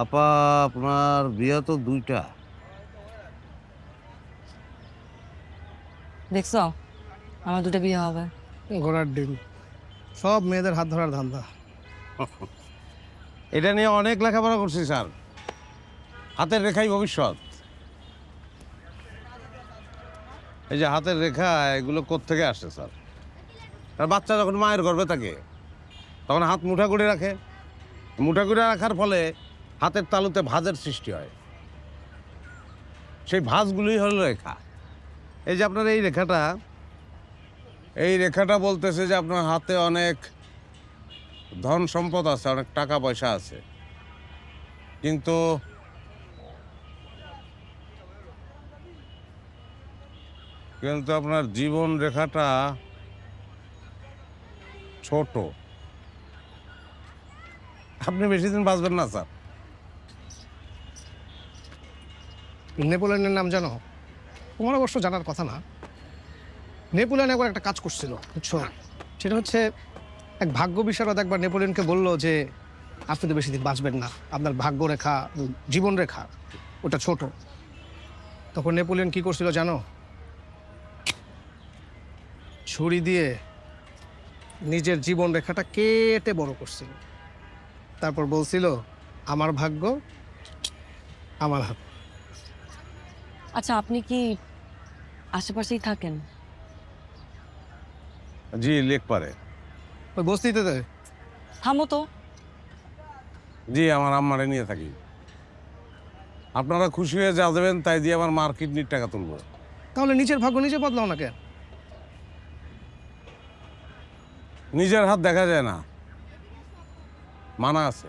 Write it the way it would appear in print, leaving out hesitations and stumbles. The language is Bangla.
আপা, আপনার বিয়ে তো দুইটা। দেখছো আমার দুটো বিয়ে হবে। ঘোড়ার ডিম, সব মেয়েদের হাত ধরার ধান্দা। এটা নিয়ে অনেক লেখাপড়া করছি স্যার। হাতের রেখাই ভবিষ্যৎ। এই যে হাতের রেখা, এগুলো কোত্থেকে আসে স্যার? আর বাচ্চা যখন মায়ের গর্ভে থাকে তখন হাত মুঠা করে রাখে। মুঠা করে রাখার ফলে হাতের তালুতে ভাঁজের সৃষ্টি হয়। সেই ভাঁজগুলোই হলো রেখা। এই যে আপনার এই রেখাটা বলতেছে যে আপনার হাতে অনেক ধন সম্পদ আছে, অনেক টাকা পয়সা আছে, কিন্তু কিন্তু আপনার জীবন রেখাটা ছোট। আপনি বেশি দিন বাঁচবেন না স্যার। নেপোলিয়নের নাম জানো? তোমার অবশ্য জানার কথা না। নেপোলিয়ন একবার একটা কাজ করছিল, বুঝছো? সেটা হচ্ছে, এক ভাগ্য বিশারদ একবার নেপোলিয়নকে বলল যে আপনি তো বেশি দিন বাঁচবেন না, আপনার ভাগ্য রেখা, জীবন রেখা ওটা ছোট। তখন নেপোলিয়ন কি করছিল জানো? ছুরি দিয়ে নিজের জীবন রেখাটা কেটে বড় করছিল। তারপর বলছিল, আমার ভাগ্য আমার হাত। আচ্ছা, আপনি কি আশেপাশেই থাকেন? জি, লেখ পারে। ওই বস্তিতে তো। থামো তো। জি, আমার আম্মারে নিয়ে থাকি। আপনারা খুশি হয়ে যা দেবেন তাই দিয়ে আমার মার কিডনির টাকা তুলবো। তাহলে নিজের ভাগ্য নিজে বদলাও না কেন? নিজের হাত দেখা যায় না, মানা আছে।